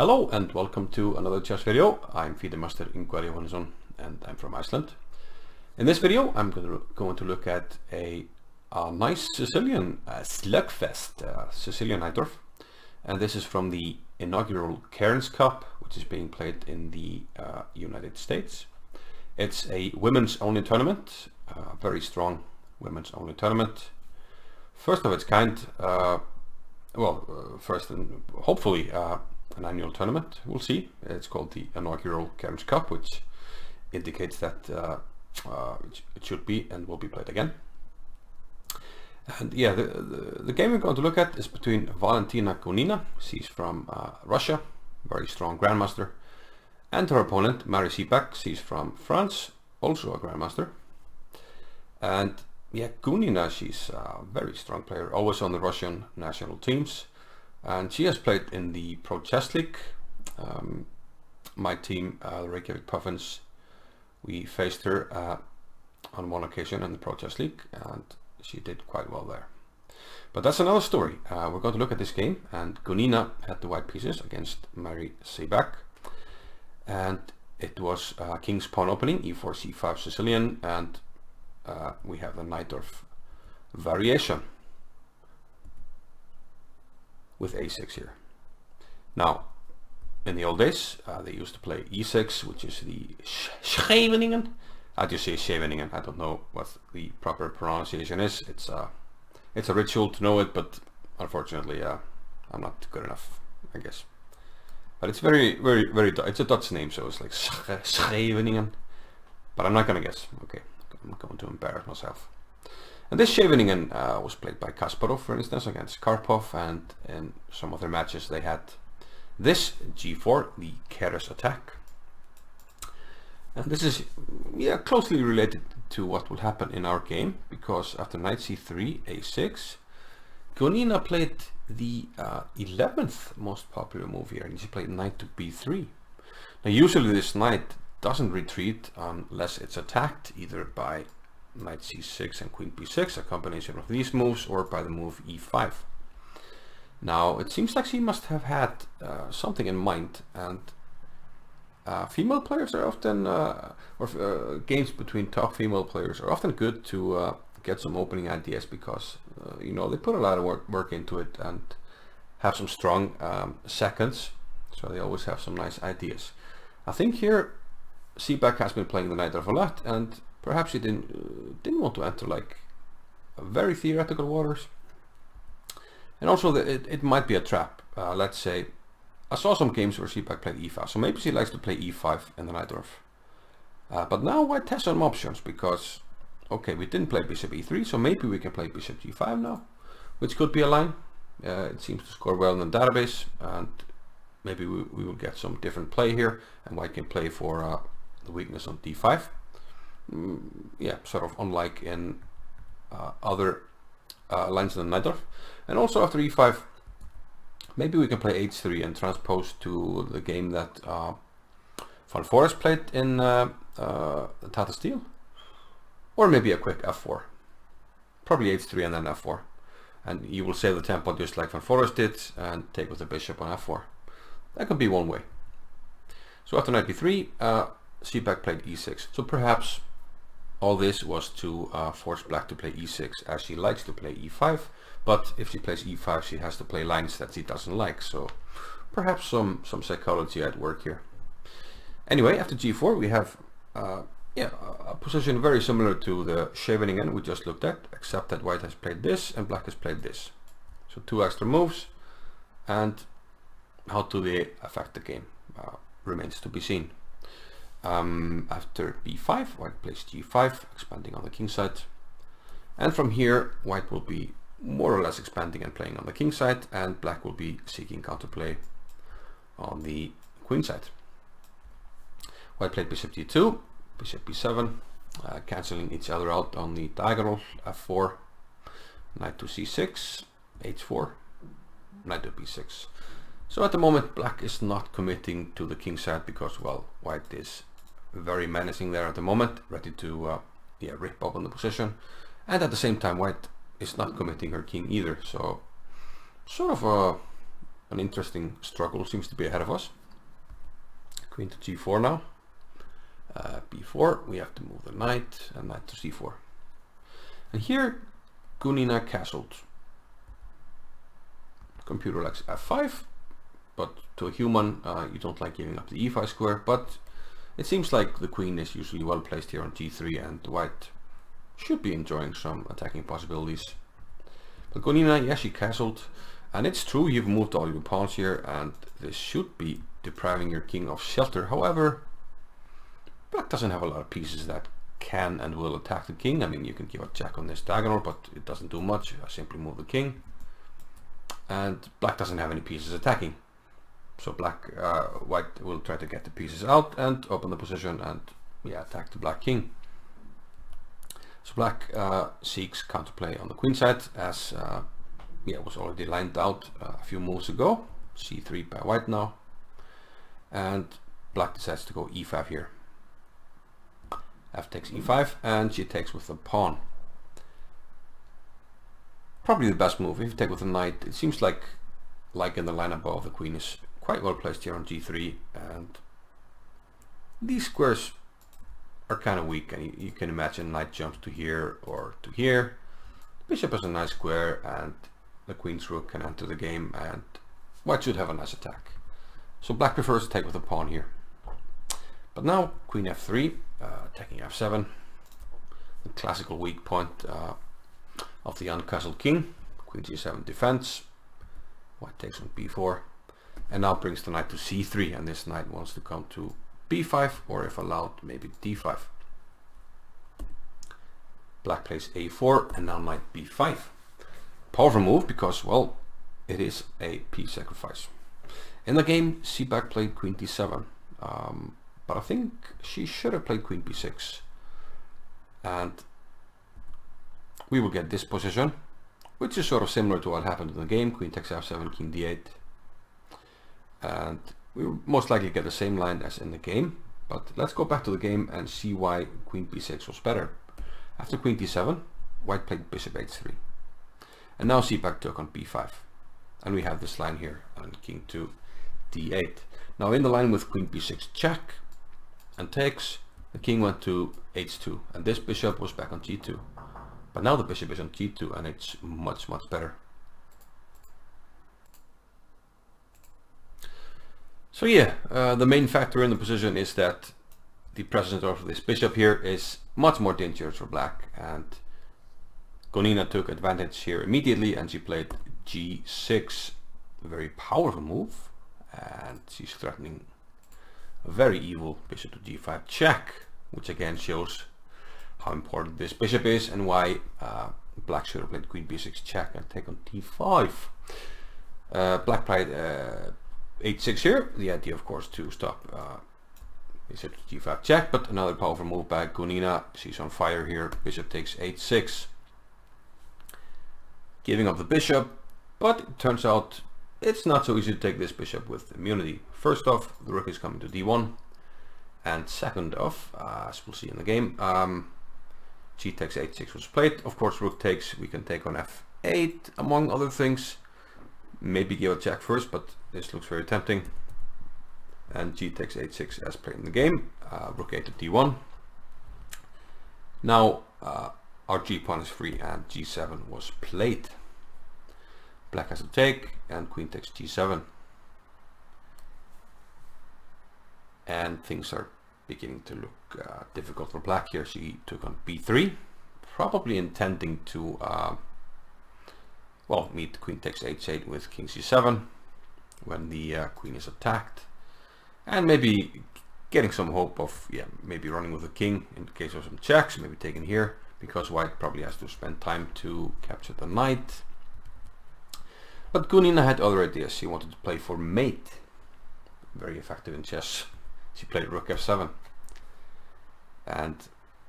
Hello and welcome to another chess video. I'm FIDE Master Ingvar Johannesson and I'm from Iceland. In this video I'm going to look at a nice Sicilian slugfest, Sicilian Najdorf. And this is from the inaugural Cairns Cup, which is being played in the United States. It's a women's only tournament, very strong women's only tournament. First of its kind, first and hopefully an annual tournament. We'll see. It's called the inaugural Cairns Cup, which indicates that it should be and will be played again. And yeah, the game we're going to look at is between Valentina Gunina, she's from Russia, very strong grandmaster, and her opponent Marie Sebag, she's from France, also a grandmaster. And yeah, Gunina, she's a very strong player, always on the Russian national teams. And she has played in the Pro Chess League. My team, the Reykjavik Puffins, we faced her on one occasion in the Pro Chess League, and she did quite well there. But that's another story. We're going to look at this game, and Gunina had the white pieces against Marie Sebag. And it was King's Pawn opening, e4, c5 Sicilian, and we have the Najdorf variation with a6 here. Now, in the old days, they used to play e6, which is the Scheveningen. I just say Scheveningen. I don't know what the proper pronunciation is. It's a ritual to know it, but unfortunately, I'm not good enough, I guess. But it's very, it's a Dutch name, so it's like Scheveningen. But I'm not gonna guess. Okay, I'm going to embarrass myself. And this Scheveningen was played by Kasparov, for instance, against Karpov, and in some other matches they had this g4, the Cairns attack. And this is closely related to what will happen in our game, because after knight c3, a6, Gunina played the 11th most popular move here, and she played knight to b3. Now usually this knight doesn't retreat unless it's attacked, either by knight c6 and queen b6, a combination of these moves, or by the move e5. Now it seems like she must have had something in mind, and female players are often, games between top female players are often good to get some opening ideas, because you know, they put a lot of work into it and have some strong seconds, so they always have some nice ideas. I think here Sebag has been playing the Najdorf a lot, and perhaps he didn't want to enter like very theoretical waters. And also it might be a trap. Let's say I saw some games where Sebag played e5, so maybe she likes to play e5 in the Najdorf. But now white has some options, because okay, we didn't play bishop e3, so maybe we can play bishop g5 now, which could be a line. It seems to score well in the database, and maybe we will get some different play here, and white can play for the weakness on d5. Yeah, sort of unlike in other lines in the Najdorf. And also after e5, maybe we can play h3 and transpose to the game that Van Forest played in Tata Steel, or maybe a quick f4, probably h3 and then f4, and you will save the tempo just like Van Forest did and take with the bishop on f4. That could be one way. So after knight b3, Sebag played e6. So perhaps all this was to force black to play e6, as she likes to play e5, but if she plays e5 she has to play lines that she doesn't like, so perhaps some psychology at work here. Anyway, after g4 we have a position very similar to the Scheveningen we just looked at, except that white has played this and black has played this. So two extra moves, and how do they affect the game remains to be seen. After b5, white plays g5, expanding on the king side, and from here white will be more or less expanding and playing on the king side, and black will be seeking counterplay on the queen side. White played bishop g2, bishop b7, cancelling each other out on the diagonal, f4, knight to c6, h4, knight to b6. So at the moment black is not committing to the king side, because, well, white is very menacing there at the moment, ready to rip open the position, and at the same time white is not committing her king either. So sort of a an interesting struggle seems to be ahead of us. Queen to g4 now. b4, we have to move the knight, and knight to c4. And here Gunina castled. Computer likes f5, but to a human you don't like giving up the e5 square, but it seems like the queen is usually well placed here on g3, and white should be enjoying some attacking possibilities. But Gunina, yeah, she castled, and it's true, you've moved all your pawns here, and this should be depriving your king of shelter. However, black doesn't have a lot of pieces that can and will attack the king. I mean, you can give a check on this diagonal, but it doesn't do much. I simply move the king, and black doesn't have any pieces attacking. So white will try to get the pieces out and open the position and, yeah, attack the black king. So black seeks counterplay on the queen side, as yeah, was already lined out a few moves ago. c3 by white now, and black decides to go e5 here. F takes e5, and she takes with the pawn. Probably the best move. If you take with the knight, it seems like in the line above, the queen is quite well placed here on g3, and these squares are kind of weak, and you can imagine knight jumps to here or to here. Bishop is a nice square, and the queen's rook can enter the game, and white should have a nice attack. So black prefers to take with the pawn here. But now queen f3, attacking f7, the classical weak point of the uncastled king. Queen g7 defense, white takes on b4, and now brings the knight to c3, and this knight wants to come to b5, or if allowed, maybe d5. Black plays a4, and now knight b5. Powerful move, because, well, it is a piece sacrifice. In the game, Sebag played queen d7, but I think she should have played queen b6, and we will get this position, which is sort of similar to what happened in the game. Queen takes f7, king d8, and we will most likely get the same line as in the game. But let's go back to the game and see why queen b6 was better. After queen d7, white played bishop h3, and now Sebag took on b5, and we have this line here, and king to d8. Now in the line with queen b6 check and takes, the king went to h2, and this bishop was back on g2. But now the bishop is on g2, and it's much better. So yeah, the main factor in the position is that the presence of this bishop here is much more dangerous for black, and Gunina took advantage here immediately, and she played g6, a very powerful move, and she's threatening a very evil bishop to g5 check, which again shows how important this bishop is, and why black should have played queen b6 check and take on d5. Black played h6 here, the idea of course to stop bishop to g5 check, but another powerful move by Gunina. She's on fire here. Bishop takes h6, giving up the bishop, but it turns out it's not so easy to take this bishop with immunity. First off, the rook is coming to d1, and second off, as we'll see in the game, g takes h6 was played. Of course, rook takes, we can take on f8 among other things. Maybe give a check first, but this looks very tempting. And g takes h6 as played in the game. Rook 8 to d1. Now our g pawn is free, and g7 was played. Black has to take, and queen takes g7. And things are beginning to look difficult for black here. She took on b3, probably intending to well, meet queen takes h8 with king c7 when the queen is attacked, and maybe getting some hope of, yeah, maybe running with the king in case of some checks, maybe taking here, because white probably has to spend time to capture the knight. But Gunina had other ideas. She wanted to play for mate, very effective in chess. She played rook f7, and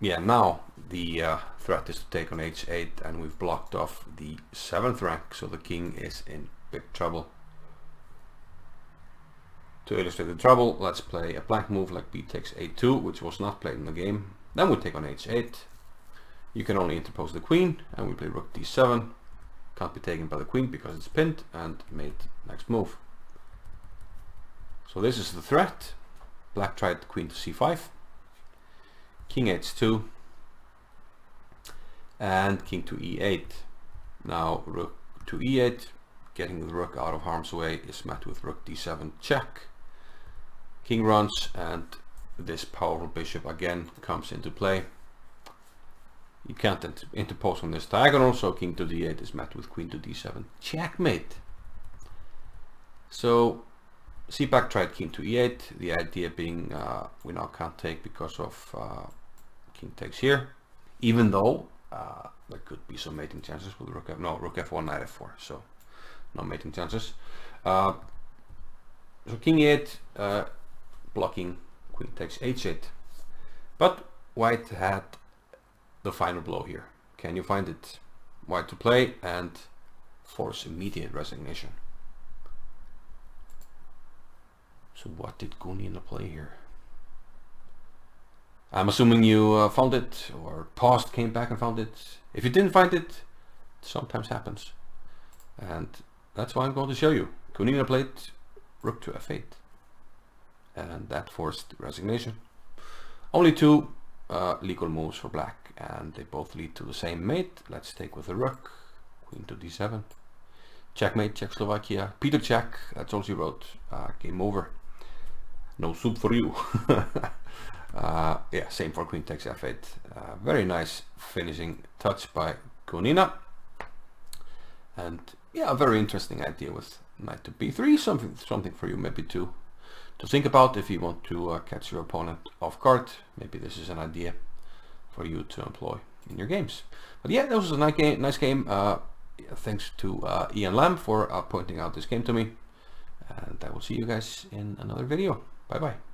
yeah, now the threat is to take on h8, and we've blocked off the 7th rank, so the king is in big trouble. To illustrate the trouble, let's play a blank move like b takes a2, which was not played in the game. Then we take on h8. You can only interpose the queen, and we play rook d7. Can't be taken by the queen because it's pinned, and mate next move. So this is the threat. Black tried queen to c5, king h2, and king to e8. Now rook to e8, getting the rook out of harm's way, is met with rook d7 check. King runs, and this powerful bishop again comes into play. You can't interpose on this diagonal, so king to d8 is met with queen to d7 checkmate. So Sebag tried king to e8, the idea being we now can't take because of king takes here, even though there could be some mating chances with rook rook f1, knight f4, so no mating chances. So king e8 blocking queen takes h8, but white had the final blow here. Can you find it? White to play and force immediate resignation. So what did Gunina play here? I'm assuming you found it, or paused, came back and found it. If you didn't find it, it sometimes happens. And that's why I'm going to show you. Gunina played rook to f8. And that forced resignation. Only two legal moves for black, and they both lead to the same mate. Let's take with the rook, queen to d7. Checkmate, Czechoslovakia. Peter Czech, that's all she wrote. Game over. No soup for you. Yeah, same for queen takes f8. Very nice finishing touch by Gunina. And yeah, a very interesting idea with knight to b3. Something for you maybe to think about if you want to catch your opponent off guard. Maybe this is an idea for you to employ in your games. But yeah, that was a nice game. Thanks to Ian Lamb for pointing out this game to me. And I will see you guys in another video. Bye bye.